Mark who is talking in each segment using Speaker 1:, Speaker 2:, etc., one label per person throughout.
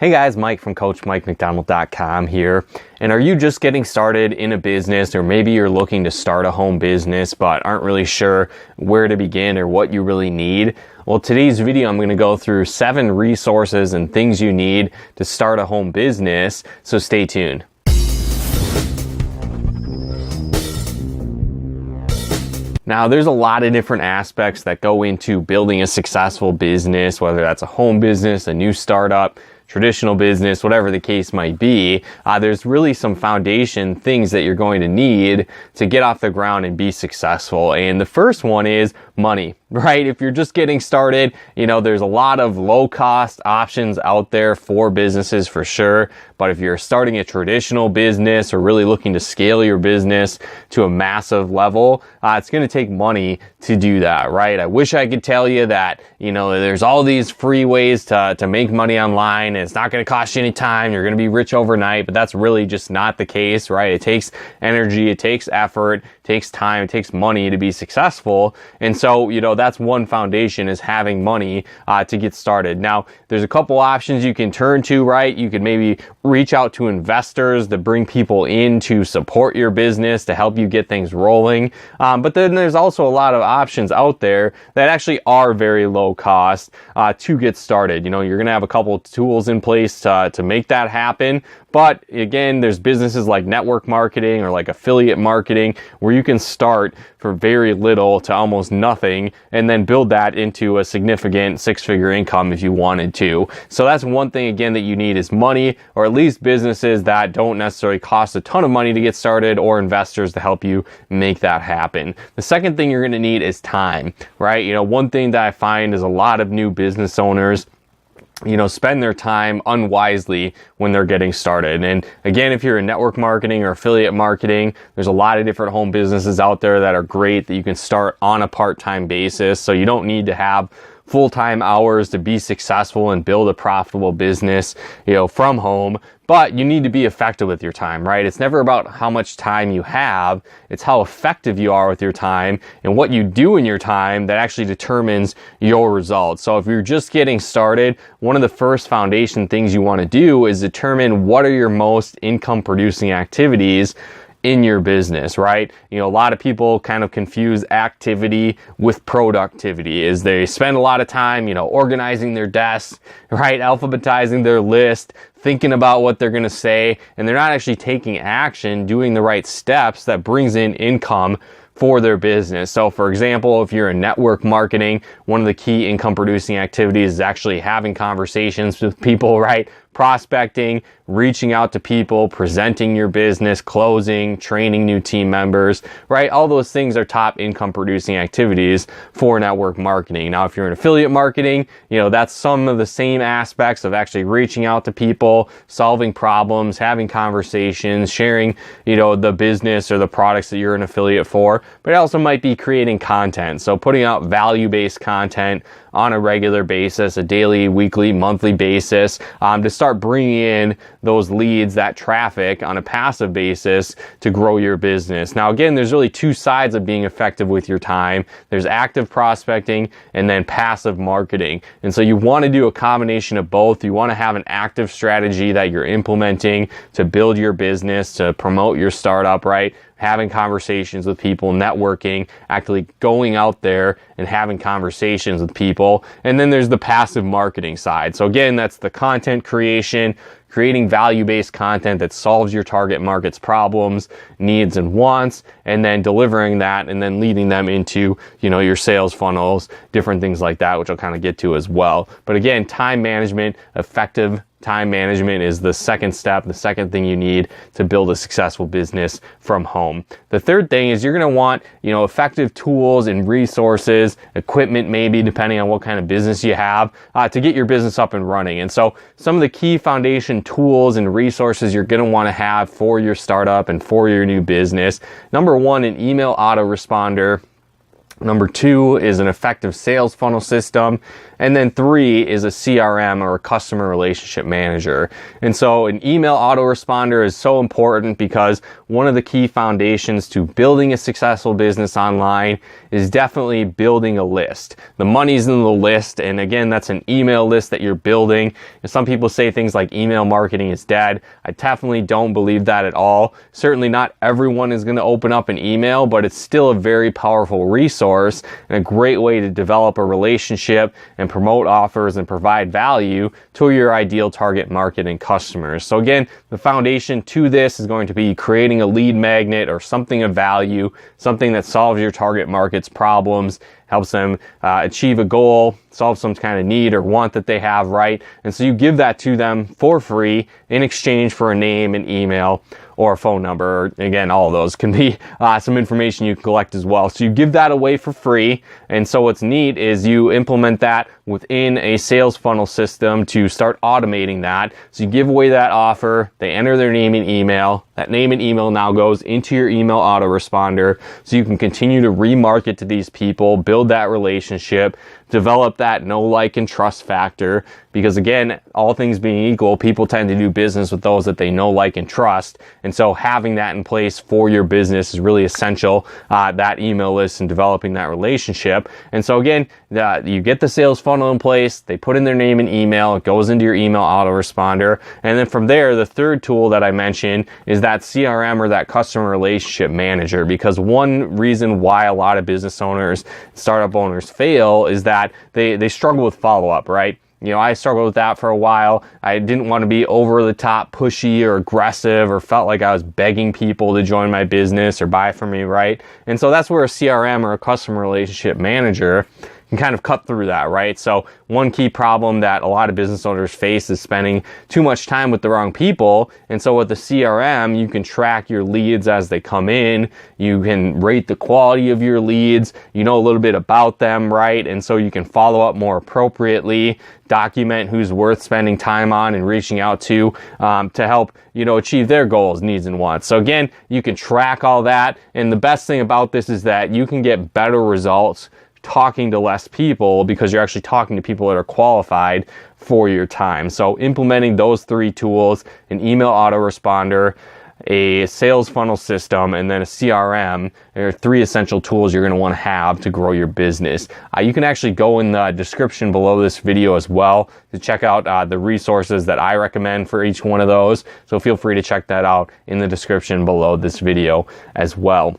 Speaker 1: Hey guys, Mike from CoachMikeMcDonald.com here. And are you just getting started in a business, or maybe you're looking to start a home business but aren't really sure where to begin or what you really need? Well, today's video I'm going to go through 7 resources and things you need to start a home business, so stay tuned. Now, there's a lot of different aspects that go into building a successful business, whether that's a home business, a new startup, traditional business, whatever the case might be. There's really some foundation things that you're going to need to get off the ground and be successful. And the first one is money, right? If you're just getting started, there's a lot of low cost options out there for businesses for sure. But if you're starting a traditional business or really looking to scale your business to a massive level, it's going to take money to do that, right? I wish I could tell you that, there's all these free ways to make money online and it's not going to cost you any time. You're going to be rich overnight, but that's really just not the case, right? It takes energy, it takes effort, it takes time, it takes money to be successful. And so, that's one foundation, is having money to get started. Now, there's a couple options you can turn to, right? You could maybe reach out to investors to bring people in to support your business, to help you get things rolling. But then there's also a lot of options out there that actually are very low cost to get started. You're going to have a couple tools in place to make that happen. But again, there's businesses like network marketing or like affiliate marketing where you can start for very little to almost nothing and then build that into a significant 6-figure income if you wanted to. So that's one thing, again, that you need is money, or at least businesses that don't necessarily cost a ton of money to get started, or investors to help you make that happen. The second thing you're going to need is time, right? One thing that I find is a lot of new business owners spend their time unwisely when they're getting started. And again, if you're in network marketing or affiliate marketing, there's a lot of different home businesses out there that are great that you can start on a part-time basis. So you don't need to have full-time hours to be successful and build a profitable business, from home. But you need to be effective with your time, right? It's never about how much time you have. It's how effective you are with your time and what you do in your time that actually determines your results. So if you're just getting started, one of the first foundation things you want to do is determine what are your most income producing activities in your business, right? A lot of people kind of confuse activity with productivity, is they spend a lot of time, organizing their desks, right? Alphabetizing their list, thinking about what they're going to say, and they're not actually taking action, doing the right steps that brings in income for their business. So for example, if you're in network marketing, one of the key income producing activities is actually having conversations with people, right? Prospecting, reaching out to people, presenting your business, closing, training new team members, right? All those things are top income producing activities for network marketing. Now, if you're in affiliate marketing, that's some of the same aspects of actually reaching out to people, solving problems, having conversations, sharing, the business or the products that you're an affiliate for. But it also might be creating content. So putting out value-based content on a regular basis, a daily, weekly, monthly basis, to start bringing in those leads, that traffic on a passive basis to grow your business. Now, again, there's really 2 sides of being effective with your time. There's active prospecting and then passive marketing. And so you want to do a combination of both. You want to have an active strategy that you're implementing to build your business, to promote your startup, right? Having conversations with people, networking, actually going out there and having conversations with people. And then there's the passive marketing side. So again, that's the content creation, creating value-based content that solves your target market's problems, needs, and wants, and then delivering that and then leading them into, your sales funnels, different things like that, which I'll kind of get to as well. But again, time management, effective time management is the second step, the second thing you need to build a successful business from home. The third thing is you're going to want, effective tools and resources, equipment maybe, depending on what kind of business you have, to get your business up and running. And so some of the key foundation tools and resources you're going to want to have for your startup and for your new business. Number one, an email autoresponder Number 2 is an effective sales funnel system. And then 3 is a CRM, or a customer relationship manager. And so an email autoresponder is so important because one of the key foundations to building a successful business online is definitely building a list. The money's in the list, and again, that's an email list that you're building. And some people say things like email marketing is dead. I definitely don't believe that at all. Certainly not everyone is going to open up an email, but it's still a very powerful resource and a great way to develop a relationship and promote offers and provide value to your ideal target market and customers. So again, the foundation to this is going to be creating a lead magnet or something of value, something that solves your target market's problems, helps them achieve a goal, solve some kind of need or want that they have, right? And so you give that to them for free in exchange for a name, an email, or a phone number. Again, all of those can be some information you can collect as well. So you give that away for free. And so what's neat is you implement that within a sales funnel system to start automating that. So you give away that offer, they enter their name and email. That name and email now goes into your email autoresponder, so you can continue to remarket to these people, build that relationship, develop that know, like, and trust factor. Because again, all things being equal, people tend to do business with those that they know, like, and trust. And so having that in place for your business is really essential, that email list and developing that relationship. And so again, you get the sales funnel in place, they put in their name and email, it goes into your email autoresponder. And then from there, the third tool that I mentioned is that CRM, or that customer relationship manager. Because one reason why a lot of business owners, startup owners fail is that they struggle with follow-up, right? You know, I struggled with that for a while. I didn't want to be over the top pushy or aggressive, or felt like I was begging people to join my business or buy from me, right? And so that's where a CRM, or a customer relationship manager, can kind of cut through that, right? So one key problem that a lot of business owners face is spending too much time with the wrong people. And so with the CRM, you can track your leads as they come in. You can rate the quality of your leads. You know a little bit about them, right? And so you can follow up more appropriately, document who's worth spending time on and reaching out to help, achieve their goals, needs, and wants. So again, you can track all that. And the best thing about this is that you can get better results talking to less people, because you're actually talking to people that are qualified for your time. So implementing those 3 tools, an email autoresponder, a sales funnel system, and then a CRM, are 3 essential tools you're going to want to have to grow your business. You can actually go in the description below this video as well to check out the resources that I recommend for each one of those. So feel free to check that out in the description below this video as well.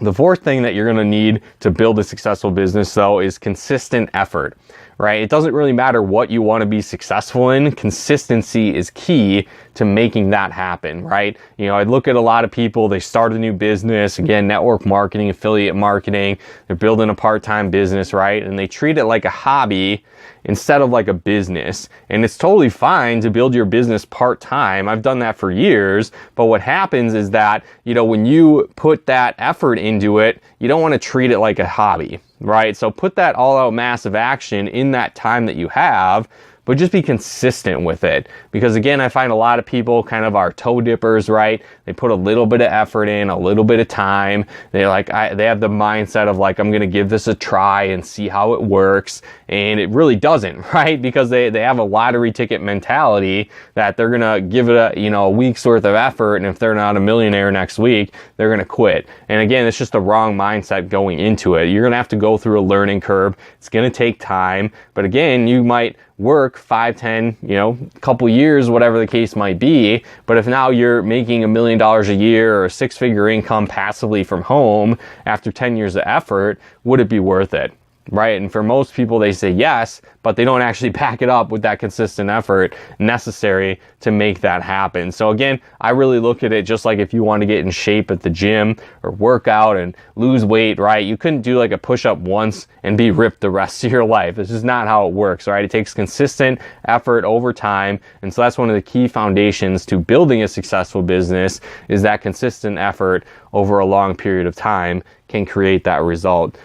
Speaker 1: The 4th thing that you're going to need to build a successful business, though, is consistent effort, right? It doesn't really matter what you want to be successful in. Consistency is key to making that happen, right? I look at a lot of people, they start a new business, again, network marketing, affiliate marketing, they're building a part-time business, right? And they treat it like a hobby instead of like a business. And it's totally fine to build your business part-time. I've done that for years. But what happens is that, when you put that effort into it, you don't want to treat it like a hobby, right? So put that all-out massive action in that time that you have, but just be consistent with it. Because again, I find a lot of people kind of are toe dippers, right? They put a little bit of effort in, a little bit of time. They have the mindset of like, I'm going to give this a try and see how it works. And it really doesn't, right? Because they have a lottery ticket mentality that they're going to give it a week's worth of effort. And if they're not a millionaire next week, they're going to quit. And again, it's just the wrong mindset going into it. You're going to have to go through a learning curve. It's going to take time. But again, you might work 5, 10, couple years, whatever the case might be. But if now you're making $1 million a year or a 6-figure income passively from home after 10 years of effort, would it be worth it? Right? And for most people, they say yes, but they don't actually back it up with that consistent effort necessary to make that happen. So again, I really look at it just like if you want to get in shape at the gym or work out and lose weight, right? You couldn't do like a push-up once and be ripped the rest of your life. This is not how it works, right? It takes consistent effort over time. And so that's one of the key foundations to building a successful business, is that consistent effort over a long period of time can create that result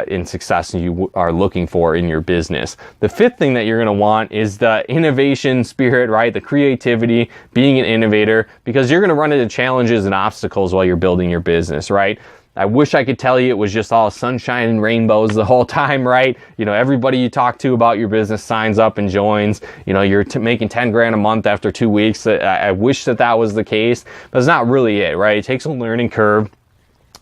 Speaker 1: in success you are looking for in your business. The 5th thing that you're going to want is the innovation spirit, right? The creativity, being an innovator, because you're going to run into challenges and obstacles while you're building your business, right? I wish I could tell you it was just all sunshine and rainbows the whole time, right? You know, everybody you talk to about your business signs up and joins. You know, you're making 10 grand a month after 2 weeks. I wish that was the case, but it's not really it, right? It takes a learning curve.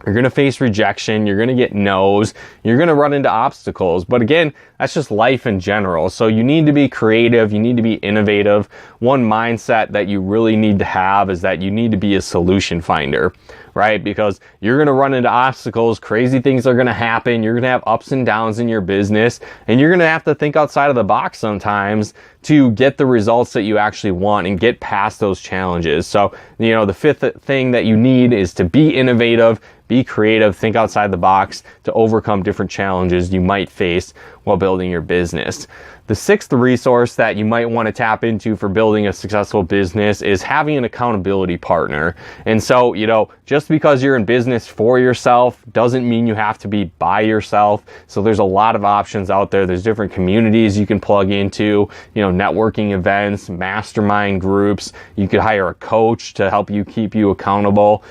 Speaker 1: You're going to face rejection. You're going to get no's. You're going to run into obstacles. But again, that's just life in general. So you need to be creative. You need to be innovative. One mindset that you really need to have is that you need to be a solution finder, right? Because you're going to run into obstacles. Crazy things are going to happen. You're going to have ups and downs in your business. And you're going to have to think outside of the box sometimes to get the results that you actually want and get past those challenges. So, you know, the fifth thing that you need is to be innovative, be creative, think outside the box to overcome different challenges you might face while building your business. The sixth resource that you might want to tap into for building a successful business is having an accountability partner. And so, you know, just because you're in business for yourself doesn't mean you have to be by yourself. So there's a lot of options out there. There's different communities you can plug into, you know, networking events, mastermind groups. You could hire a coach to help you keep you accountable.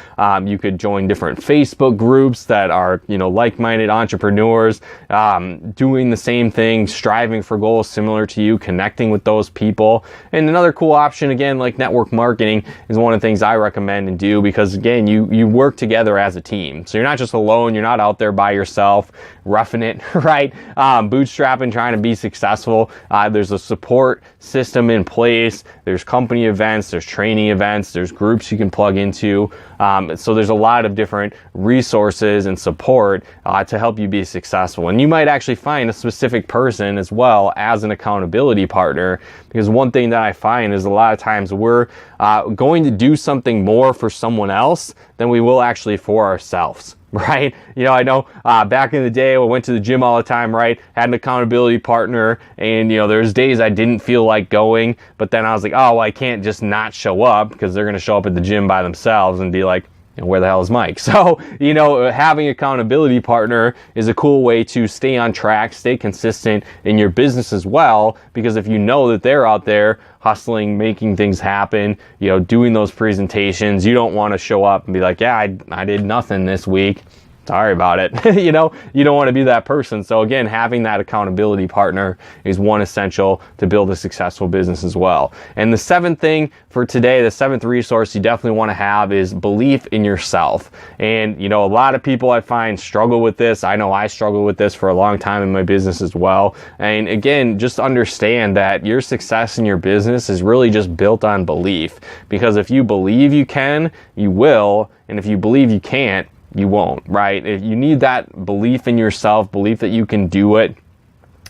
Speaker 1: You could join different Facebook groups that are, you know, like-minded entrepreneurs, doing the same thing, striving for goals similar to you, connecting with those people. And another cool option, again, like network marketing is one of the things I recommend and do, because again, you work together as a team. So you're not just alone. You're not out there by yourself, roughing it, right? Bootstrapping, trying to be successful. There's a support system in place. There's company events, there's training events, there's groups you can plug into. So there's a lot of different resources and support to help you be successful. And you might actually find a specific person as well as an accountability partner, because one thing that I find is a lot of times we're going to do something more for someone else than we will actually for ourselves. Right? You know, I know back in the day, I went to the gym all the time, right? Had an accountability partner, and, you know, there's days I didn't feel like going, but then I was like, oh, well, I can't just not show up, because they're going to show up at the gym by themselves and be like, where the hell is Mike? So, you know, having an accountability partner is a cool way to stay on track, stay consistent in your business as well, because if you know that they're out there hustling, making things happen, you know, doing those presentations, you don't want to show up and be like, yeah, I did nothing this week. Sorry about it. You know, you don't want to be that person. So again, having that accountability partner is one essential to build a successful business as well. And the seventh thing for today, the seventh resource you definitely want to have is belief in yourself. And, you know, a lot of people I find struggle with this. I know I struggle with this for a long time in my business as well. And again, just understand that your success in your business is really just built on belief. Because if you believe you can, you will. And if you believe you can't, you won't, right? If you need that belief in yourself, belief that you can do it,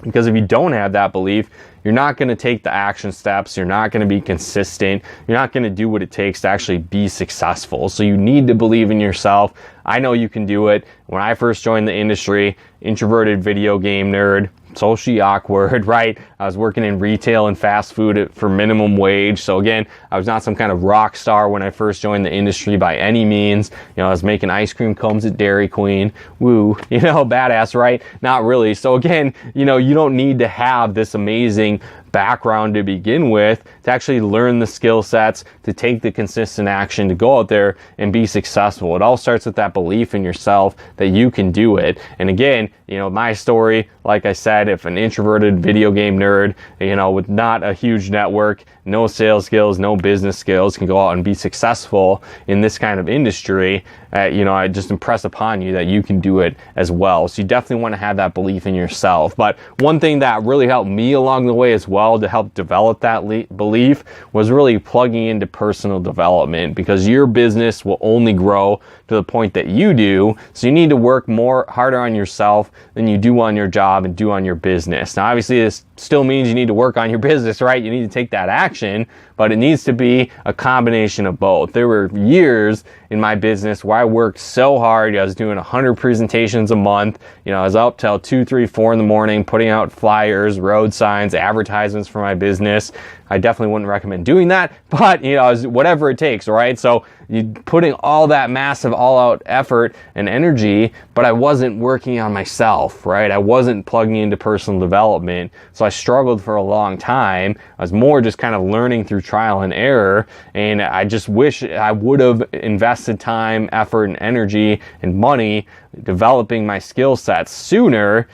Speaker 1: because if you don't have that belief, you're not going to take the action steps. You're not going to be consistent. You're not going to do what it takes to actually be successful. So you need to believe in yourself. I know you can do it. When I first joined the industry, introverted video game nerd, socially awkward, right? I was working in retail and fast food for minimum wage. So again, I was not some kind of rock star when I first joined the industry by any means. You know, I was making ice cream cones at Dairy Queen. Woo, you know, badass, right? Not really. So again, you know, you don't need to have this amazing background to begin with to actually learn the skill sets, to take the consistent action, to go out there and be successful. It all starts with that belief in yourself that you can do it. And again, you know, my story, like I said, if an introverted video game nerd, you know, with not a huge network, no sales skills, no business skills, can go out and be successful in this kind of industry, you know, I just impress upon you that you can do it as well. So you definitely want to have that belief in yourself. But one thing that really helped me along the way as well to help develop that belief was really plugging into personal development, because your business will only grow to the point that you do. So you need to work harder on yourself than you do on your job and do on your business. Now, obviously, this still means you need to work on your business, right? You need to take that action, but it needs to be a combination of both. There were years in my business where I worked so hard. I was doing 100 presentations a month. You know, I was up till 2, 3, 4 in the morning, putting out flyers, road signs, advertisements for my business. I definitely wouldn't recommend doing that, but, you know, whatever it takes, right? So you putting all that massive all-out effort and energy, but I wasn't working on myself, right? I wasn't plugging into personal development. So I struggled for a long time. I was more just kind of learning through trial and error. And I just wish I would have invested time, effort, and energy and money developing my skill sets sooner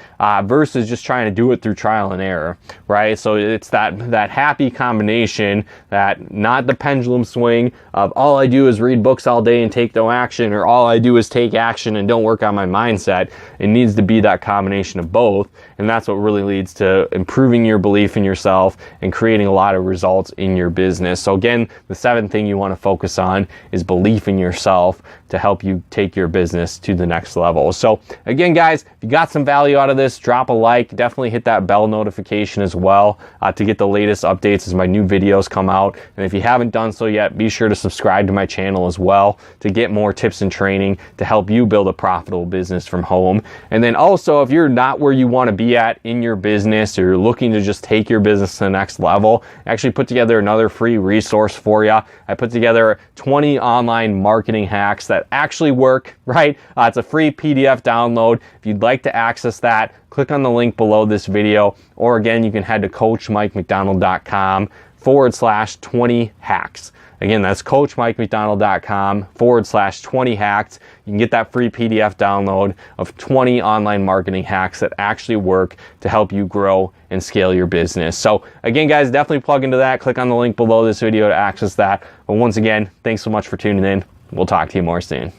Speaker 1: versus just trying to do it through trial and error, right? So it's that happy combination, that not the pendulum swing of all I do is read books all day and take no action, or all I do is take action and don't work on my mindset. It needs to be that combination of both, and that's what really leads to improving your belief in yourself and creating a lot of results in your business. So again, the 7th thing you want to focus on is belief in yourself to help you take your business to the next level. So again, guys, if you got some value out of this, drop a like, definitely hit that bell notification as well to get the latest updates as my new videos come out. And if you haven't done so yet, be sure to subscribe to my channel as well to get more tips and training to help you build a profitable business from home. And then also, if you're not where you want to be at in your business, or you're looking to just take your business to the next level, I actually put together another free resource for you. I put together 20 online marketing hacks that actually work, right? It's a free PDF download. If you'd like to access that, click on the link below this video, or again, you can head to coachmikemcdonald.com/20 hacks. Again, that's coachmikemcdonald.com/20 hacks. You can get that free PDF download of 20 online marketing hacks that actually work to help you grow and scale your business. So again, guys, definitely plug into that. Click on the link below this video to access that. But once again, thanks so much for tuning in. We'll talk to you more soon.